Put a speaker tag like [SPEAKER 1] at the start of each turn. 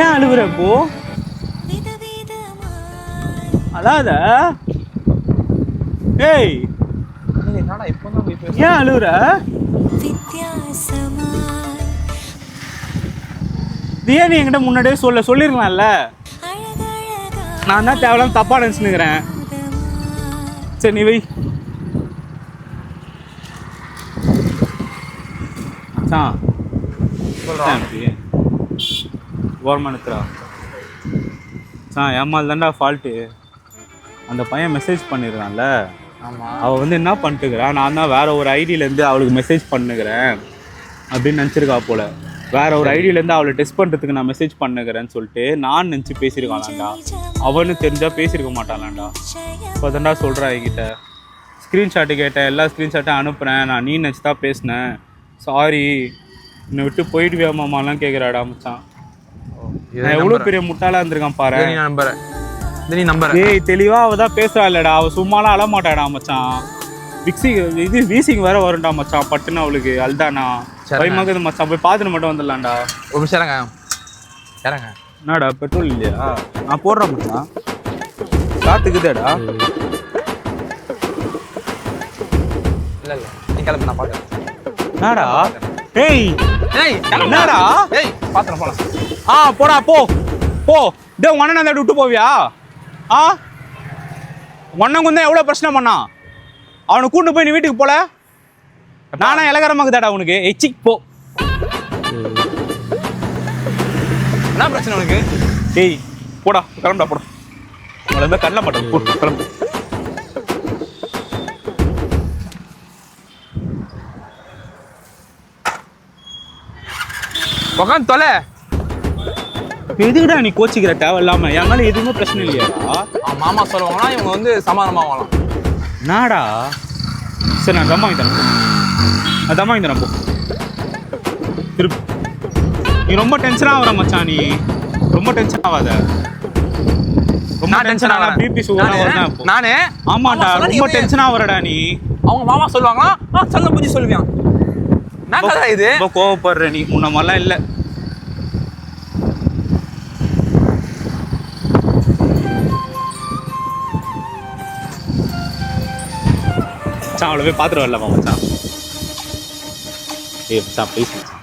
[SPEAKER 1] ஏன் அழுகுற இப்போ? அழாத. ஏய்
[SPEAKER 2] என்னடா இப்பதான் போய் பேச.
[SPEAKER 1] ஏன் அழுகுற? ஏன் நீ என்கிட்ட முன்னாடியே சொல்லிருக்கலாம்ல. நான் தான் தேவையில்லாம தப்பா நினைச்சுக்கிறேன். சரி நீ வை. கவர்மெண்ட்ரா ஏமால் தான்டா ஃபால்ட்டு. அந்த பையன் மெசேஜ் பண்ணிடுறான்ல, அவள் வந்து என்ன பண்ணிட்டுக்கிறான், நான் தான் வேற ஒரு ஐடியிலேருந்து அவளுக்கு மெசேஜ் பண்ணுகிறேன் அப்படின்னு நினச்சிருக்கா போல. வேற ஒரு ஐடியிலேருந்து அவளை டெஸ்ட் பண்ணுறதுக்கு நான் மெசேஜ் பண்ணுகிறேன்னு சொல்லிட்டு நான் நினச்சி பேசியிருக்காளாண்டா. அவனு தெரிஞ்சால் பேசியிருக்க மாட்டாளாண்டா. இப்போ தான்டா சொல்கிறேன் என்கிட்ட. ஸ்க்ரீன்ஷாட்டு கேட்டேன், எல்லா ஸ்க்ரீன்ஷாட்டும் அனுப்புகிறேன், நான் நீ நினச்சி தான் பேசினேன், சாரி என்னை விட்டு போயிட்டு வேமாமாலாம் கேட்குறாடா மச்சான். நான் எவ்வளோ பெரிய முட்டாளாக இருந்திருக்கான் பாரு.
[SPEAKER 2] நீ நம்புற?
[SPEAKER 1] ஏய் தெளிவா அவ தான் பேசுறா இல்லடா, அவ சும்மாலாம் அழமாட்டாடா மச்சான். வீசிங் வேற வரும்டா மச்சான் பட்டுன்னு அவளுக்கு. அல்தானா பயமாக்குது மச்சான், போய் பார்த்துட்டு மட்டும் வந்துடலாம்டா.
[SPEAKER 2] ஒரு நிமிஷம் இறங்க.
[SPEAKER 1] என்னடா பெட்ரோல் இல்லையா? நான் போடுறேன் மச்சான், காத்துக்குதேடா.
[SPEAKER 2] இல்ல நீ கிளம்பு, நான் பார்க்குறேன்.
[SPEAKER 1] என்னடா ஏய் என்னடா
[SPEAKER 2] பார்த்துறேன் போலாம்.
[SPEAKER 1] போடா போ. டே உங்க அண்ணன் அந்த விட்டு போவியா? ஒன்னங்க வந்து எவ்வளோ பிரச்சனை பண்ணான், அவனை கூட்டு போய் நீ வீட்டுக்கு போல. நானா இலகரமாக்குதாடா உனக்கு? எச்சி போ.
[SPEAKER 2] என்ன பிரச்சனை உனக்கு?
[SPEAKER 1] ஏய் போடா, கிளம்புடா போடா. உங்களை இருந்தால் கண்ண மாட்டேன், கிளம்பு.
[SPEAKER 2] உக்காந்து தொலை.
[SPEAKER 1] எதுக்குடா நீ கோச்சிக்கிற தேவையில்லாம? என் மேல எதுவுமே பிரச்சனை இல்லையாடா?
[SPEAKER 2] மாமா சொல்லுவாங்கன்னா இவங்க வந்து சமாதானமாகலாம்.
[SPEAKER 1] நாடா சரி, நான் தம்மா வாங்கி தரேன் போ. திருப்பி நீ ரொம்ப டென்ஷனா ஆகுற மச்சான். நீ ரொம்ப டென்ஷன் ஆகாத. ரொம்ப டென்ஷன் ஆனா பிபி சுகர் வருதான் இப்போ.
[SPEAKER 2] நானே
[SPEAKER 1] ஆமாடா, ரொம்ப டென்ஷனா ஆகுறடா நீ.
[SPEAKER 2] அவங்க மாமா சொல்லுவாங்களா, சொல்ல புரிஞ்சு சொல்லுவியான். நான் கதை இது
[SPEAKER 1] ரொம்ப கோவப்படுற நீ, முன்ன மாதிரிலாம் இல்லை. மச்சான் அவளை போய் பார்த்துட்டு வரலாமா மச்சான்? ஏய் மச்சான் ப்ளீஸ் மச்சான்.